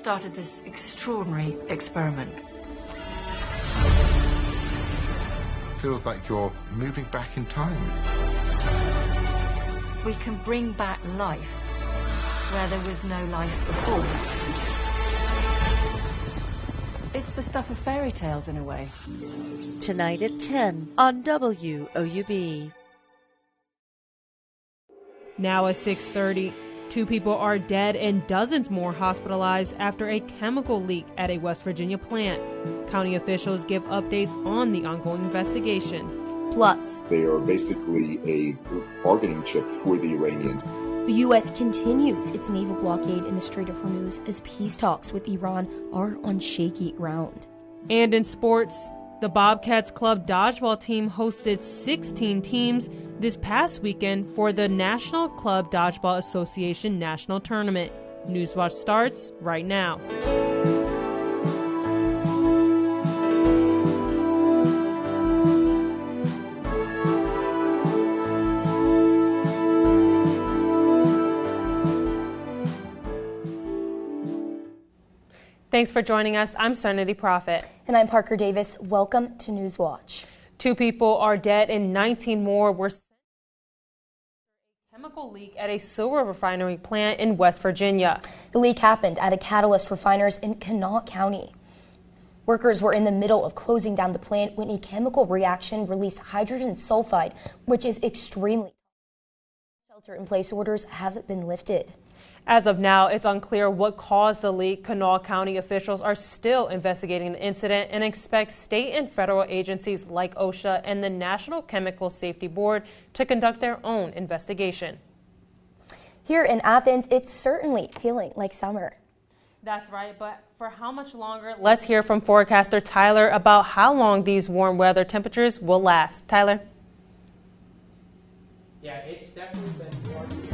started this extraordinary experiment. Feels like you're moving back in time. We can bring back life where there was no life before. It's the stuff of fairy tales in a way. Tonight at 10 on WOUB. Now at 6:30, 2 people are dead and dozens more hospitalized after a chemical leak at a West Virginia plant. County officials give updates on the ongoing investigation. Plus, they are basically a bargaining chip for the Iranians. The U.S. continues its naval blockade in the Strait of Hormuz as peace talks with Iran are on shaky ground. And in sports, the Bobcats Club dodgeball team hosted 16 teams this past weekend for the National Club Dodgeball Association National Tournament. Newswatch starts right now. Thanks for joining us. I'm Serenity Prophet. And I'm Parker Davis. Welcome to Newswatch. 2 people are dead and 19 more were sent a chemical leak at a silver refinery plant in West Virginia. The leak happened at a Catalyst Refiners in Kanawha County. Workers were in the middle of closing down the plant when a chemical reaction released hydrogen sulfide, which is extremely toxic. Shelter-in-place orders have been lifted. As of now, it's unclear what caused the leak. Kanawha County officials are still investigating the incident and expect state and federal agencies like OSHA and the National Chemical Safety Board to conduct their own investigation. Here in Athens, it's certainly feeling like summer. That's right, but for how much longer? Let's hear from forecaster Tyler about how long these warm weather temperatures will last. Tyler? Yeah, it's definitely been warm here.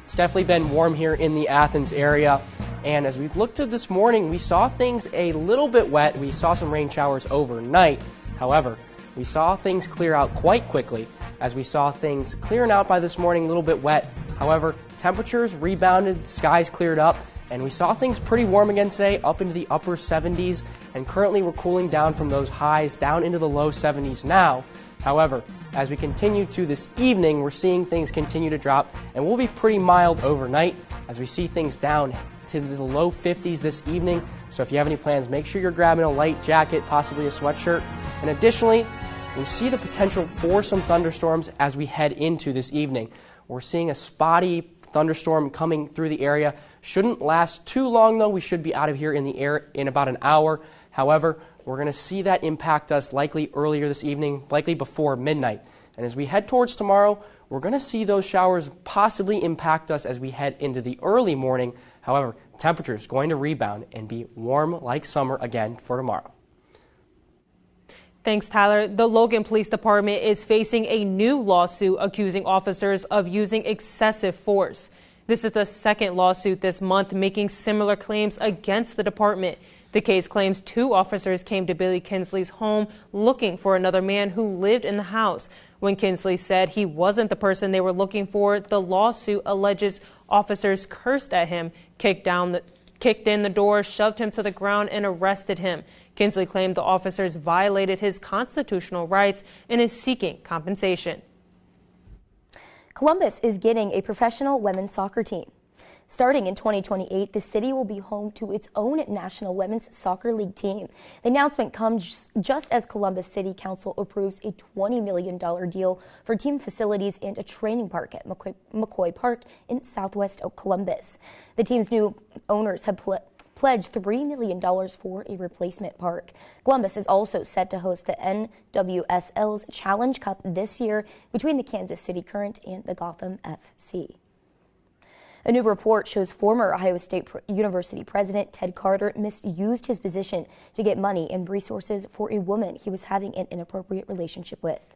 It's definitely been warm here in the Athens area, and as we looked at this morning, we saw things a little bit wet. We saw some rain showers overnight. However, we saw things clear out quite quickly, as we saw things clearing out by this morning a little bit wet. However, temperatures rebounded, skies cleared up, and we saw things pretty warm again today, up into the upper 70s, and currently we're cooling down from those highs down into the low 70s now. However, as we continue to this evening, we're seeing things continue to drop, and we'll be pretty mild overnight as we see things down to the low 50s this evening. So if you have any plans, make sure you're grabbing a light jacket, possibly a sweatshirt. And additionally, we see the potential for some thunderstorms as we head into this evening. We're seeing a spotty thunderstorm coming through the area. Shouldn't last too long, though. We should be out of here in the air in about an hour. However, we're going to see that impact us likely earlier this evening, likely before midnight. And as we head towards tomorrow, we're going to see those showers possibly impact us as we head into the early morning. However, temperatures going to rebound and be warm like summer again for tomorrow. Thanks, Tyler. The Logan Police Department is facing a new lawsuit accusing officers of using excessive force. This is the second lawsuit this month making similar claims against the department. The case claims 2 officers came to Billy Kinsley's home looking for another man who lived in the house. When Kinsley said he wasn't the person they were looking for, the lawsuit alleges officers cursed at him, kicked in the door, shoved him to the ground, and arrested him. Kinsley claimed the officers violated his constitutional rights and is seeking compensation. Columbus is getting a professional women's soccer team. Starting in 2028, the city will be home to its own National Women's Soccer League team. The announcement comes just as Columbus City Council approves a $20 million deal for team facilities and a training park at McCoy Park in southwest Columbus. The team's new owners have pledged $3 million for a replacement park. Columbus is also set to host the NWSL's Challenge Cup this year between the Kansas City Current and the Gotham FC. A new report shows former Ohio State University President Ted Carter misused his position to get money and resources for a woman he was having an inappropriate relationship with.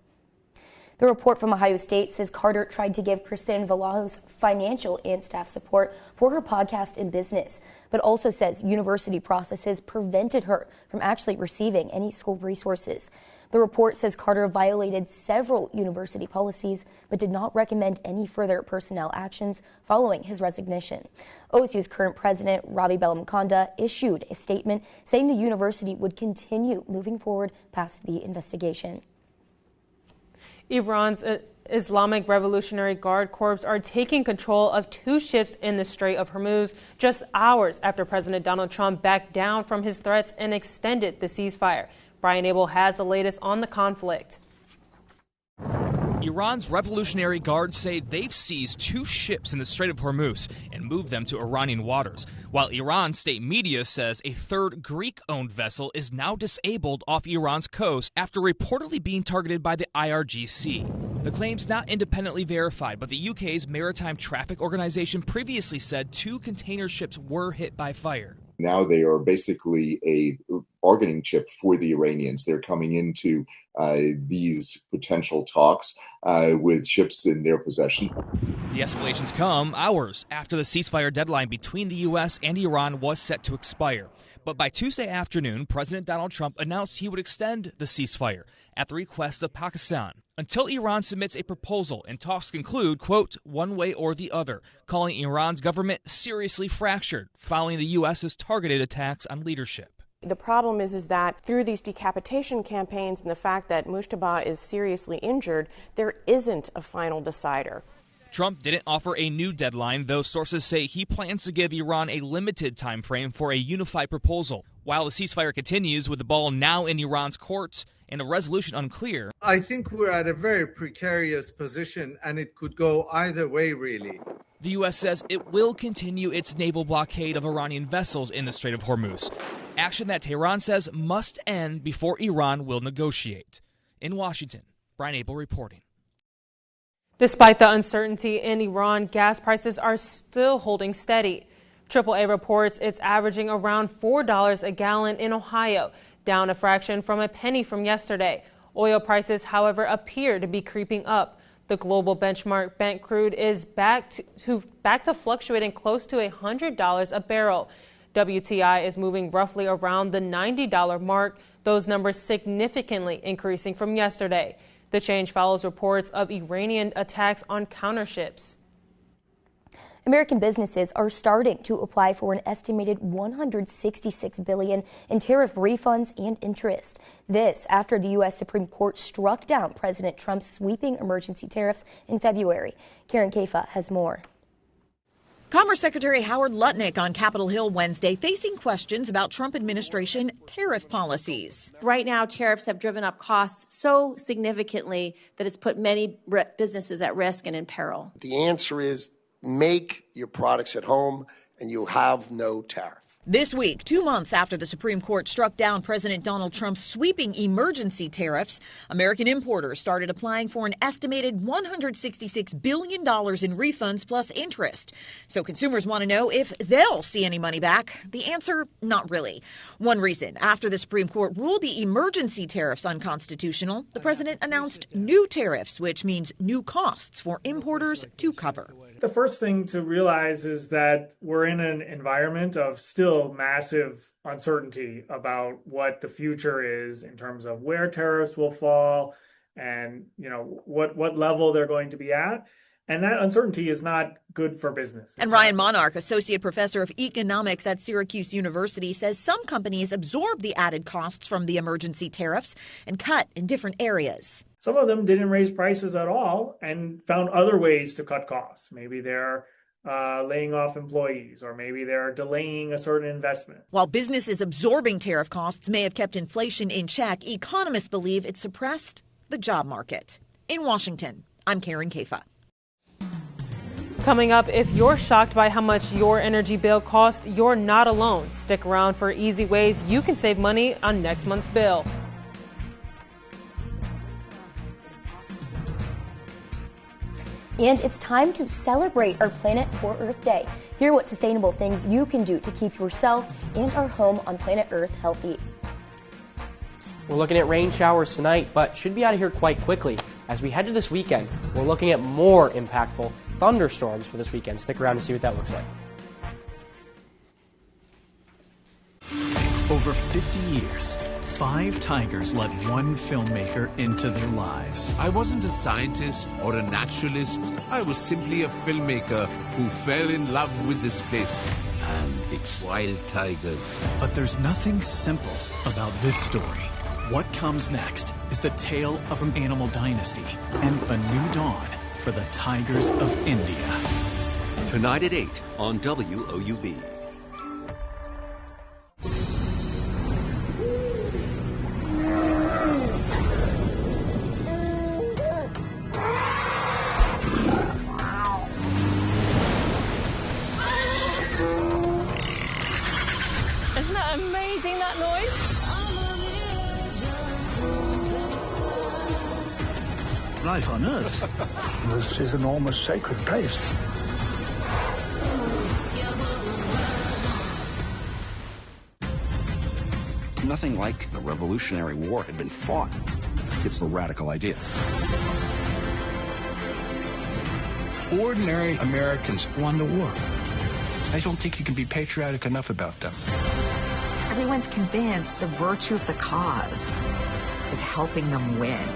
The report from Ohio State says Carter tried to give Kristen Valajos financial and staff support for her podcast and business, but also says university processes prevented her from actually receiving any school resources. The report says Carter violated several university policies, but did not recommend any further personnel actions following his resignation. OSU's current president, Ravi Bellamkonda, issued a statement saying the university would continue moving forward past the investigation. Iran's Islamic Revolutionary Guard Corps are taking control of 2 ships in the Strait of Hormuz just hours after President Donald Trump backed down from his threats and extended the ceasefire. Brian Abel has the latest on the conflict. Iran's Revolutionary Guard say they've seized 2 ships in the Strait of Hormuz and moved them to Iranian waters, while Iran state media says a 3rd Greek-owned vessel is now disabled off Iran's coast after reportedly being targeted by the IRGC. The claim's not independently verified, but the UK's Maritime Traffic Organization previously said 2 container ships were hit by fire. Now they are basically a bargaining chip for the Iranians. They're coming into these potential talks with ships in their possession. The escalations come hours after the ceasefire deadline between the U.S. and Iran was set to expire. But by Tuesday afternoon, President Donald Trump announced he would extend the ceasefire at the request of Pakistan until Iran submits a proposal and talks conclude, quote, one way or the other, calling Iran's government seriously fractured following the U.S.'s targeted attacks on leadership. The problem is that through these decapitation campaigns and the fact that Mujtaba is seriously injured, there isn't a final decider. Trump didn't offer a new deadline, though sources say he plans to give Iran a limited time frame for a unified proposal. While the ceasefire continues with the ball now in Iran's court and a resolution unclear. I think we're at a very precarious position, and it could go either way, really. The U.S. says it will continue its naval blockade of Iranian vessels in the Strait of Hormuz, action that Tehran says must end before Iran will negotiate. In Washington, Brian Abel reporting. Despite the uncertainty in Iran, gas prices are still holding steady. AAA reports it's averaging around $4 a gallon in Ohio, down a fraction from a penny from yesterday. Oil prices, however, appear to be creeping up. The global benchmark Brent crude is back to fluctuating close to $100 a barrel. WTI is moving roughly around the $90 mark, those numbers significantly increasing from yesterday. The change follows reports of Iranian attacks on counterships. American businesses are starting to apply for an estimated $166 billion in tariff refunds and interest. This after the U.S. Supreme Court struck down President Trump's sweeping emergency tariffs in February. Karen Kafa has more. Commerce Secretary Howard Lutnick on Capitol Hill Wednesday facing questions about Trump administration tariff policies. Right now, tariffs have driven up costs so significantly that it's put many businesses at risk and in peril. The answer is make your products at home and you have no tariff. This week, 2 months after the Supreme Court struck down President Donald Trump's sweeping emergency tariffs, American importers started applying for an estimated $166 billion in refunds plus interest. So consumers want to know if they'll see any money back. The answer, not really. One reason, after the Supreme Court ruled the emergency tariffs unconstitutional, the president announced new tariffs, which means new costs for importers to cover. The first thing to realize is that we're in an environment of still massive uncertainty about what the future is in terms of where tariffs will fall and, what level they're going to be at. And that uncertainty is not good for business. And Ryan Monarch, associate professor of economics at Syracuse University, says some companies absorb the added costs from the emergency tariffs and cut in different areas. Some of them didn't raise prices at all and found other ways to cut costs. Maybe they're laying off employees, or maybe they're delaying a certain investment. While businesses absorbing tariff costs may have kept inflation in check, economists believe it suppressed the job market. In Washington, I'm Karen Kafa. Coming up, if you're shocked by how much your energy bill costs, you're not alone. Stick around for easy ways you can save money on next month's bill. And it's time to celebrate our Planet for Earth Day. Hear what sustainable things you can do to keep yourself and our home on planet Earth healthy. We're looking at rain showers tonight, but should be out of here quite quickly. As we head to this weekend, we're looking at more impactful thunderstorms for this weekend. Stick around to see what that looks like. Over 50 years, 5 tigers let one filmmaker into their lives. I wasn't a scientist or a naturalist. I was simply a filmmaker who fell in love with this place and its wild tigers. But there's nothing simple about this story. What comes next is the tale of an animal dynasty and a new dawn for the tigers of India. Tonight at 8 on WOUB. Isn't that amazing, that noise? Life on Earth. This is an almost sacred place. Nothing like the Revolutionary War had been fought. It's the radical idea. Ordinary Americans won the war. I don't think you can be patriotic enough about them. Everyone's convinced the virtue of the cause is helping them win.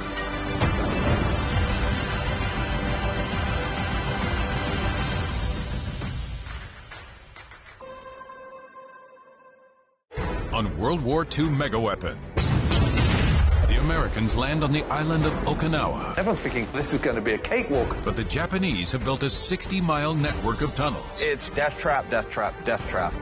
On World War II megaweapons, the Americans land on the island of Okinawa. Everyone's thinking this is going to be a cakewalk. But the Japanese have built a 60-mile network of tunnels. It's death trap, death trap, death trap.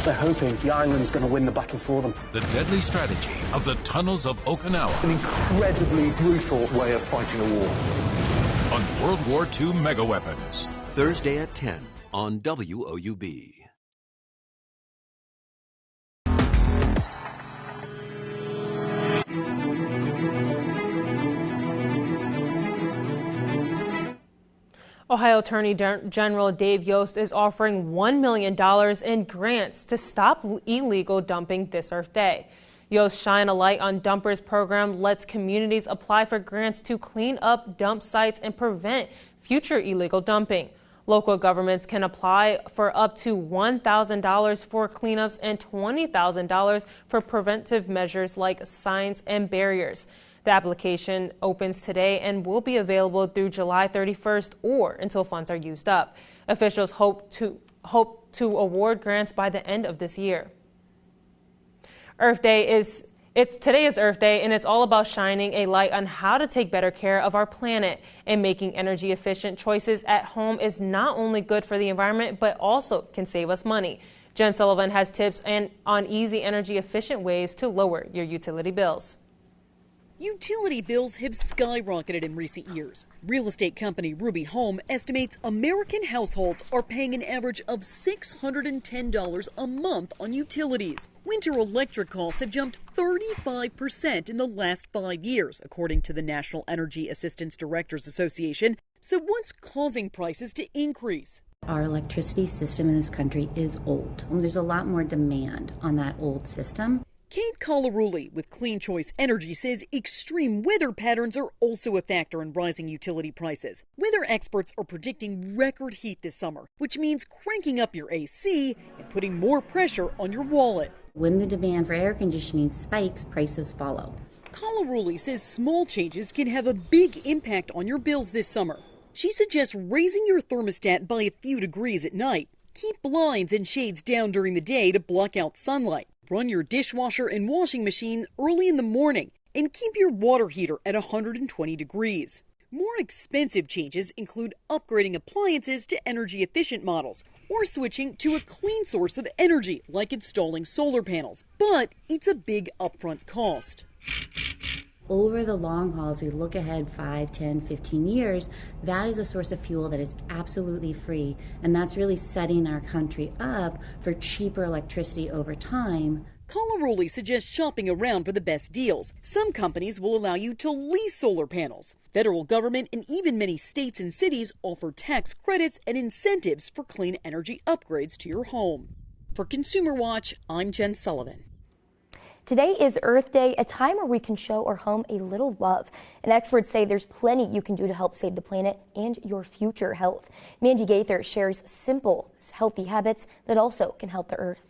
They're hoping the island's going to win the battle for them. The deadly strategy of the tunnels of Okinawa. An incredibly brutal way of fighting a war. On World War II megaweapons. Thursday at 10 on WOUB. Ohio Attorney General Dave Yost is offering $1 million in grants to stop illegal dumping this Earth Day. Yost Shine a Light on Dumpers program lets communities apply for grants to clean up dump sites and prevent future illegal dumping. Local governments can apply for up to $1,000 for cleanups and $20,000 for preventive measures like signs and barriers. The application opens today and will be available through July 31st or until funds are used up. Officials hope to award grants by the end of this year. Today is Earth Day, and it's all about shining a light on how to take better care of our planet. And making energy efficient choices at home is not only good for the environment, but also can save us money. Jen Sullivan has tips on easy energy efficient ways to lower your utility bills. Utility bills have skyrocketed in recent years. Real estate company Ruby Home estimates American households are paying an average of $610 a month on utilities. Winter electric costs have jumped 35% in the last 5 years, according to the National Energy Assistance Directors Association. So what's causing prices to increase? Our electricity system in this country is old. There's a lot more demand on that old system. Kate Colaruli with Clean Choice Energy says extreme weather patterns are also a factor in rising utility prices. Weather experts are predicting record heat this summer, which means cranking up your AC and putting more pressure on your wallet. When the demand for air conditioning spikes, prices follow. Colaruli says small changes can have a big impact on your bills this summer. She suggests raising your thermostat by a few degrees at night. Keep blinds and shades down during the day to block out sunlight. Run your dishwasher and washing machine early in the morning and keep your water heater at 120 degrees. More expensive changes include upgrading appliances to energy efficient models or switching to a clean source of energy like installing solar panels. But it's a big upfront cost. Over the long hauls, we look ahead 5, 10, 15 years, that is a source of fuel that is absolutely free. And that's really setting our country up for cheaper electricity over time. Colaroli suggests shopping around for the best deals. Some companies will allow you to lease solar panels. Federal government and even many states and cities offer tax credits and incentives for clean energy upgrades to your home. For Consumer Watch, I'm Jen Sullivan. Today is Earth Day, a time where we can show our home a little love. And experts say there's plenty you can do to help save the planet and your future health. Mandy Gaither shares simple, healthy habits that also can help the Earth.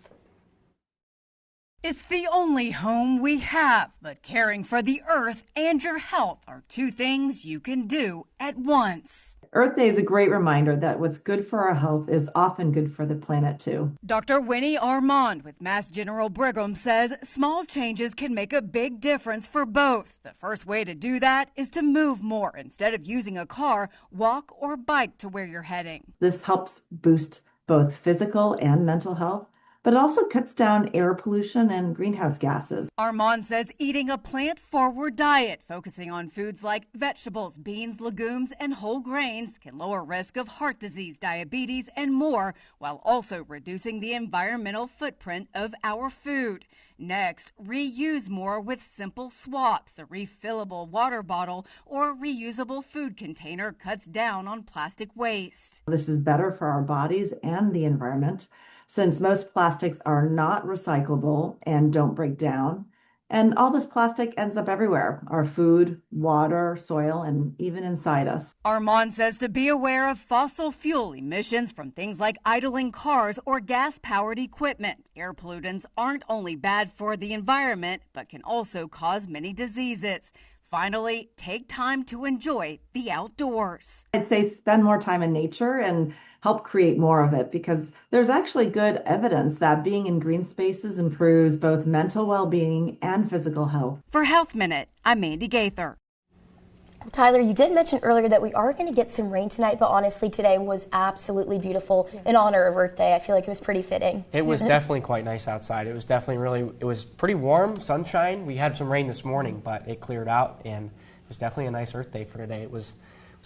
It's the only home we have, but caring for the earth and your health are two things you can do at once. Earth Day is a great reminder that what's good for our health is often good for the planet, too. Dr. Winnie Armand with Mass General Brigham says small changes can make a big difference for both. The first way to do that is to move more. Instead of using a car, walk or bike to where you're heading. This helps boost both physical and mental health, but it also cuts down air pollution and greenhouse gases. Armand says eating a plant-forward diet, focusing on foods like vegetables, beans, legumes, and whole grains, can lower risk of heart disease, diabetes, and more, while also reducing the environmental footprint of our food. Next, reuse more with simple swaps. A refillable water bottle or reusable food container cuts down on plastic waste. This is better for our bodies and the environment, since most plastics are not recyclable and don't break down. And all this plastic ends up everywhere, our food, water, soil, and even inside us. Armand says to be aware of fossil fuel emissions from things like idling cars or gas-powered equipment. Air pollutants aren't only bad for the environment, but can also cause many diseases. Finally, take time to enjoy the outdoors. I'd say spend more time in nature and help create more of it, because there's actually good evidence that being in green spaces improves both mental well-being and physical health. For Health Minute, I'm Mandy Gaither. Tyler, you did mention earlier that we are going to get some rain tonight, but honestly, today was absolutely beautiful in honor of Earth Day. I feel like it was pretty fitting. It was definitely quite nice outside. It was definitely it was pretty warm, sunshine. We had some rain this morning, but it cleared out, and it was definitely a nice Earth Day for today. It was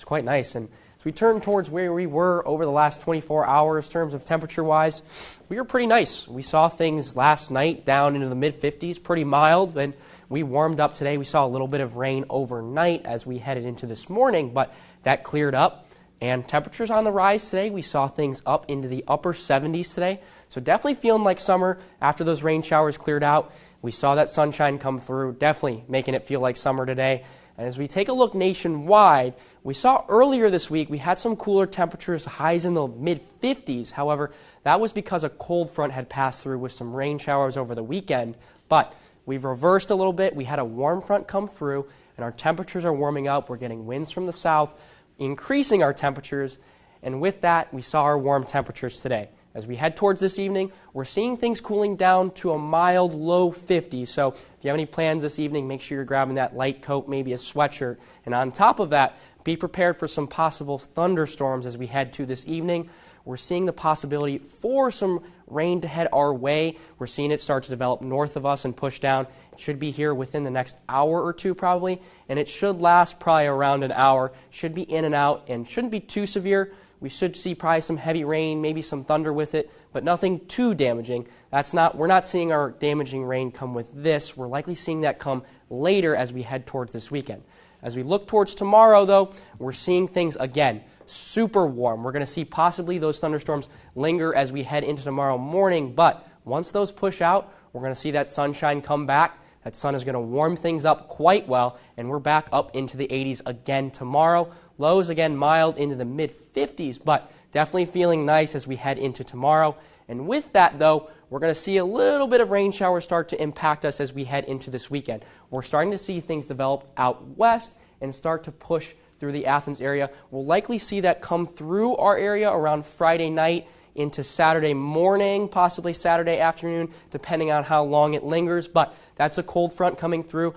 quite nice. And as we turn towards where we were over the last 24 hours in terms of temperature-wise, we were pretty nice. We saw things last night down into the mid-50s, pretty mild, and we warmed up today. We saw a little bit of rain overnight as we headed into this morning, but that cleared up, and temperatures on the rise today. We saw things up into the upper 70s today, so definitely feeling like summer after those rain showers cleared out. We saw that sunshine come through, definitely making it feel like summer today. And as we take a look nationwide, we saw earlier this week we had some cooler temperatures, highs in the mid-50s. However, that was because a cold front had passed through with some rain showers over the weekend. But we've reversed a little bit. We had a warm front come through, and our temperatures are warming up. We're getting winds from the south, increasing our temperatures. And with that, we saw our warm temperatures today. As we head towards this evening, we're seeing things cooling down to a mild low 50s. So if you have any plans this evening, make sure you're grabbing that light coat, maybe a sweatshirt. And on top of that, be prepared for some possible thunderstorms as we head to this evening. We're seeing the possibility for some rain to head our way. We're seeing it start to develop north of us and push down. It should be here within the next hour or two probably, and it should last probably around an hour. Should be in and out and shouldn't be too severe. We should see probably some heavy rain, maybe some thunder with it, but nothing too damaging. We're not seeing our damaging rain come with this. We're likely seeing that come later as we head towards this weekend. As we look towards tomorrow, though, we're seeing things again super warm. We're going to see possibly those thunderstorms linger as we head into tomorrow morning, but once those push out, we're going to see that sunshine come back. That sun is going to warm things up quite well, and we're back up into the 80s again tomorrow. Lows again mild into the mid-50s, but definitely feeling nice as we head into tomorrow. And with that, though, we're going to see a little bit of rain showers start to impact us as we head into this weekend. We're starting to see things develop out west and start to push through the Athens area. We'll likely see that come through our area around Friday night into Saturday morning, possibly Saturday afternoon, depending on how long it lingers. But that's a cold front coming through,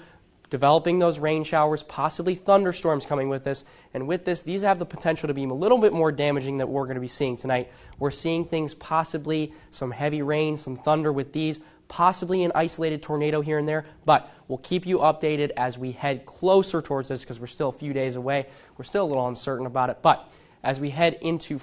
developing those rain showers, possibly thunderstorms coming with this. And with this, these have the potential to be a little bit more damaging than we're going to be seeing tonight. We're seeing things possibly some heavy rain, some thunder with these, possibly an isolated tornado here and there, but we'll keep you updated as we head closer towards this because we're still a few days away. We're still a little uncertain about it, but as we head into,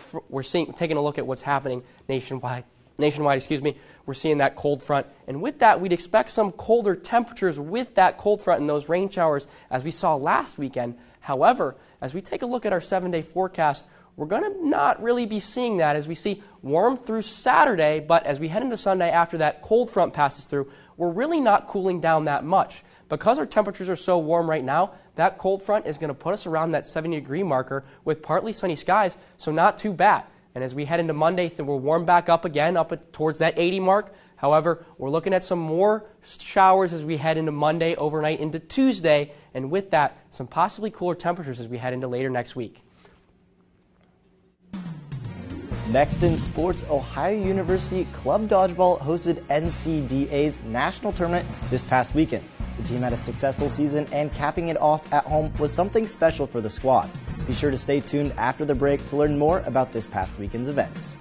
taking a look at what's happening nationwide, we're seeing that cold front. And with that, we'd expect some colder temperatures with that cold front and those rain showers as we saw last weekend. However, as we take a look at our 7-day forecast, we're going to not really be seeing that as we see warm through Saturday, but as we head into Sunday after that cold front passes through, we're really not cooling down that much. Because our temperatures are so warm right now, that cold front is going to put us around that 70-degree marker with partly sunny skies, so not too bad. And as we head into Monday, we'll warm back up again, towards that 80 mark. However, we're looking at some more showers as we head into Monday, overnight into Tuesday, and with that, some possibly cooler temperatures as we head into later next week. Next in sports, Ohio University Club Dodgeball hosted NCDA's national tournament this past weekend. The team had a successful season, and capping it off at home was something special for the squad. Be sure to stay tuned after the break to learn more about this past weekend's events.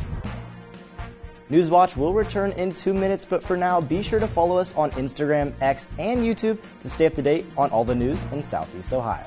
Newswatch will return in 2 minutes, but for now, be sure to follow us on Instagram, X, and YouTube to stay up to date on all the news in Southeast Ohio.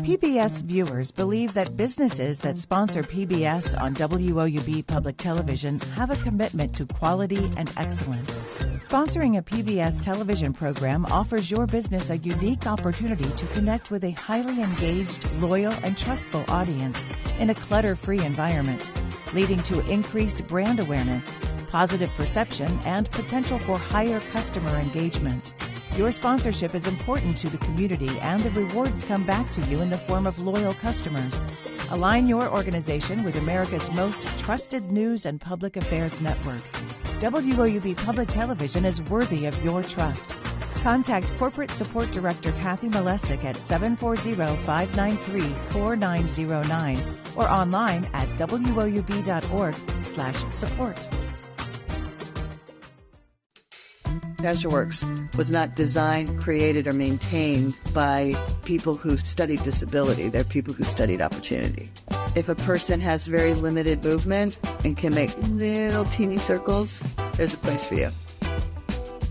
PBS viewers believe that businesses that sponsor PBS on WOUB Public Television have a commitment to quality and excellence. Sponsoring a PBS television program offers your business a unique opportunity to connect with a highly engaged, loyal, and trustful audience in a clutter-free environment, leading to increased brand awareness, positive perception, and potential for higher customer engagement. Your sponsorship is important to the community, and the rewards come back to you in the form of loyal customers. Align your organization with America's most trusted news and public affairs network. WOUB Public Television is worthy of your trust. Contact Corporate Support Director Kathy Malesic at 740-593-4909 or online at woub.org/support. CasualWorks was not designed, created, or maintained by people who studied disability. They're people who studied opportunity. If a person has very limited movement and can make little teeny circles, there's a place for you.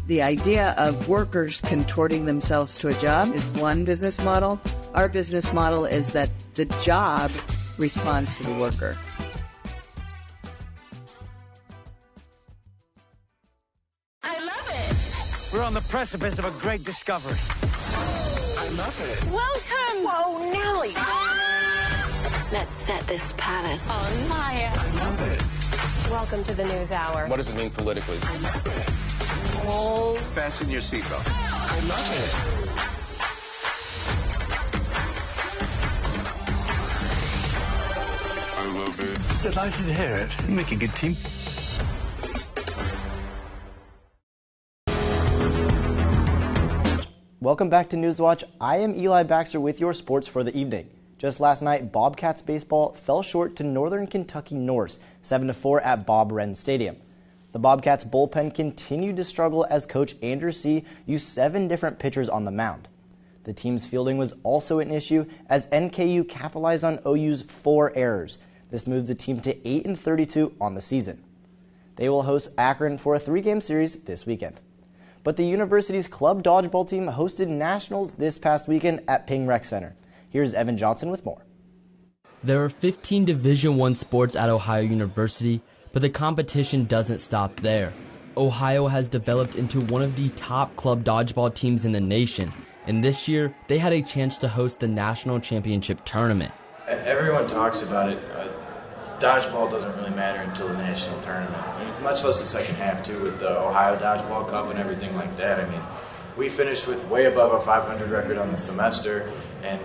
The idea of workers contorting themselves to a job is one business model. Our business model is that the job responds to the worker. We're on the precipice of a great discovery. I love it. Welcome! Whoa, Nelly! Let's set this palace on fire. I love it. Welcome to the News Hour. What does it mean politically? I love it. Oh. Fasten your seatbelt. I love it. I love it. Delighted to hear it. You make a good team. Welcome back to Newswatch. I am Eli Baxter with your sports for the evening. Just last night, Bobcats baseball fell short to Northern Kentucky Norse, 7-4 at Bob Wren Stadium. The Bobcats bullpen continued to struggle as coach Andrew C. used 7 different pitchers on the mound. The team's fielding was also an issue as NKU capitalized on OU's 4 errors. This moves the team to 8-32 on the season. They will host Akron for a 3-game series this weekend. But the university's club dodgeball team hosted nationals this past weekend at Ping Rec Center. Here's Evan Johnson with more. There are 15 Division I sports at Ohio University, but the competition doesn't stop there. Ohio has developed into one of the top club dodgeball teams in the nation, and this year they had a chance to host the national championship tournament. Everyone talks about it. Dodgeball doesn't really matter until the national tournament, much less the second half too, with the Ohio Dodgeball Cup and everything like that. I mean, we finished with way above a 500 record on the semester, and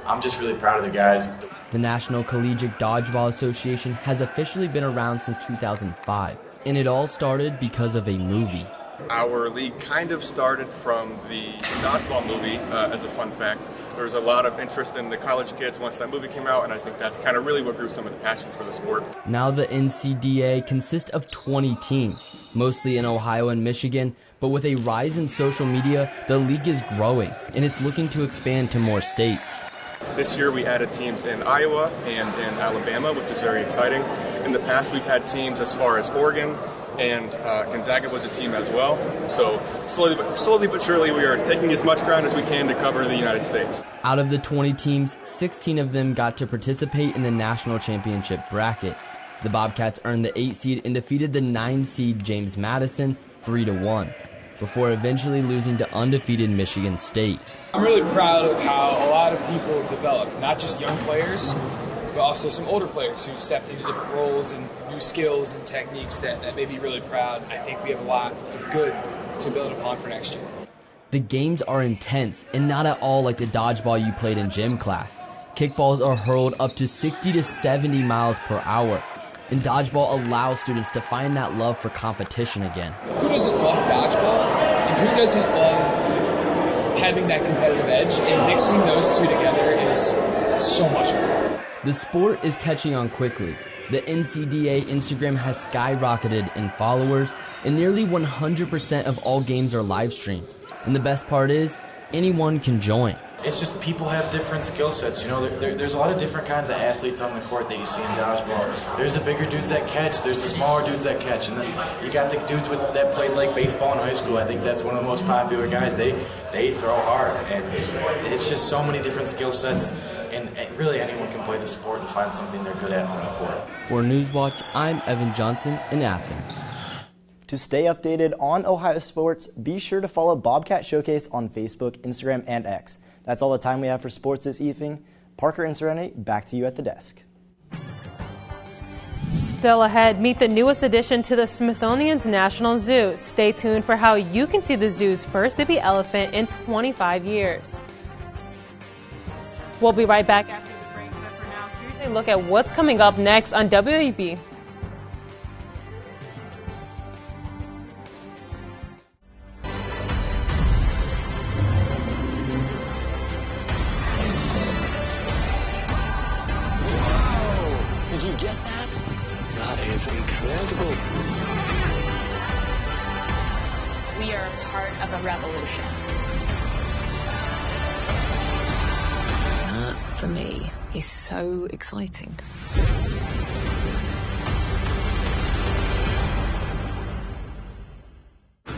I'm just really proud of the guys. The National Collegiate Dodgeball Association has officially been around since 2005, and it all started because of a movie. Our league kind of started from the dodgeball movie, as a fun fact. There was a lot of interest in the college kids once that movie came out, and I think that's kind of really what grew some of the passion for the sport. Now the NCDA consists of 20 teams, mostly in Ohio and Michigan, but with a rise in social media, the league is growing, and it's looking to expand to more states. This year we added teams in Iowa and in Alabama, which is very exciting. In the past we've had teams as far as Oregon, and Gonzaga was a team as well. So slowly but surely we are taking as much ground as we can to cover the United States. Out of the 20 teams, 16 of them got to participate in the national championship bracket. The Bobcats earned the 8 seed and defeated the 9 seed James Madison 3-1, before eventually losing to undefeated Michigan State. I'm really proud of how a lot of people developed, not just young players, but also some older players who stepped into different roles and new skills and techniques that made me really proud. I think we have a lot of good to build upon for next year. The games are intense and not at all like the dodgeball you played in gym class. Kickballs are hurled up to 60 to 70 miles per hour. And dodgeball allows students to find that love for competition again. Who doesn't love dodgeball? And who doesn't love having that competitive edge? And mixing those two together is so much fun. The sport is catching on quickly. The NCDA Instagram has skyrocketed in followers, and nearly 100% of all games are live streamed. And the best part is, anyone can join. It's just people have different skill sets. You know, there's a lot of different kinds of athletes on the court that you see in dodgeball. There's the bigger dudes that catch. There's the smaller dudes that catch. And then you got the dudes that played like baseball in high school. I think that's one of the most popular guys. They throw hard. And it's just so many different skill sets. And really anyone can play the sport and find something they're good at on the court. For Newswatch, I'm Evan Johnson in Athens. To stay updated on Ohio sports, be sure to follow Bobcat Showcase on Facebook, Instagram, and X. That's all the time we have for sports this evening. Parker and Serenity, back to you at the desk. Still ahead, meet the newest addition to the Smithsonian's National Zoo. Stay tuned for how you can see the zoo's first baby elephant in 25 years. We'll be right back after the break, but for now, here's a look at what's coming up next on WOUB. Did you get that? That is incredible. We are part of a revolution. That, for me, is so exciting.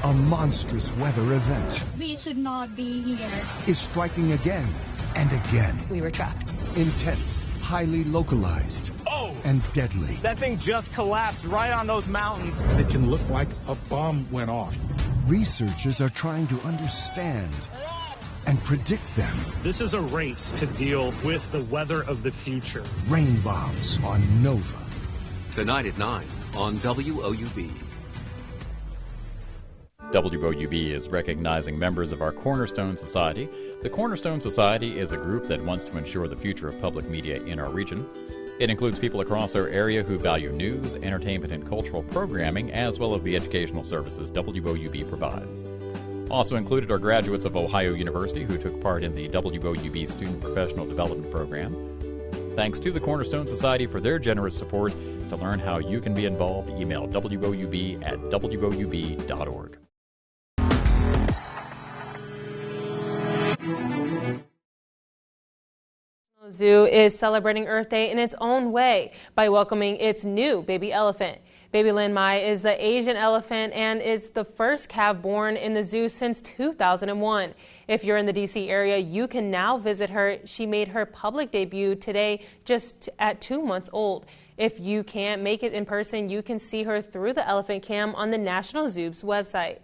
A monstrous weather event We should not be here. is striking again and again. We were trapped. Intense, highly localized, and deadly. That thing just collapsed right on those mountains. It can look like a bomb went off. Researchers are trying to understand and predict them. This is a race to deal with the weather of the future. Rain bombs on Nova. Tonight at 9 on WOUB. WOUB is recognizing members of our Cornerstone Society. The Cornerstone Society is a group that wants to ensure the future of public media in our region. It includes people across our area who value news, entertainment, and cultural programming, as well as the educational services WOUB provides. Also included are graduates of Ohio University who took part in the WOUB Student Professional Development Program. Thanks to the Cornerstone Society for their generous support. To learn how you can be involved, email woub@woub.org. Zoo is celebrating Earth Day in its own way by welcoming its new baby elephant. Baby Lin Mai is the Asian elephant and is the first calf born in the zoo since 2001. If you're in the D.C. area, you can now visit her. She made her public debut today just at 2 months old. If you can't make it in person, you can see her through the elephant cam on the National Zoo's website.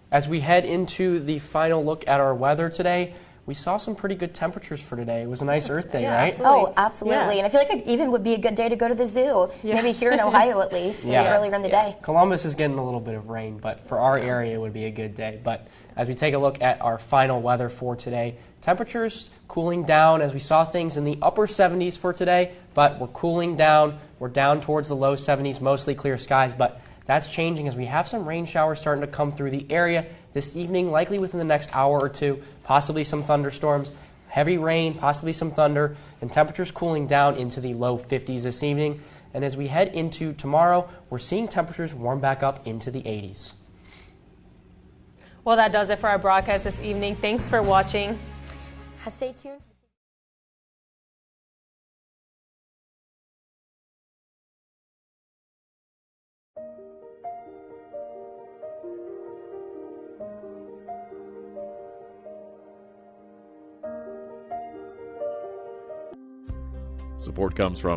As we head into the final look at our weather today, we saw some pretty good temperatures for today. It was a nice Earth Day, right? Absolutely. Oh, absolutely. Yeah. And I feel like it even would be a good day to go to the zoo. Yeah. Maybe here in Ohio at least, earlier in the day. Columbus is getting a little bit of rain, but for our area it would be a good day. But as we take a look at our final weather for today, temperatures cooling down as we saw things in the upper 70s for today, but we're cooling down. We're down towards the low 70s, mostly clear skies, but that's changing as we have some rain showers starting to come through the area this evening, likely within the next hour or two, possibly some thunderstorms, heavy rain, possibly some thunder, and temperatures cooling down into the low 50s this evening. And as we head into tomorrow, we're seeing temperatures warm back up into the 80s. Well, that does it for our broadcast this evening. Thanks for watching. Stay tuned. Support comes from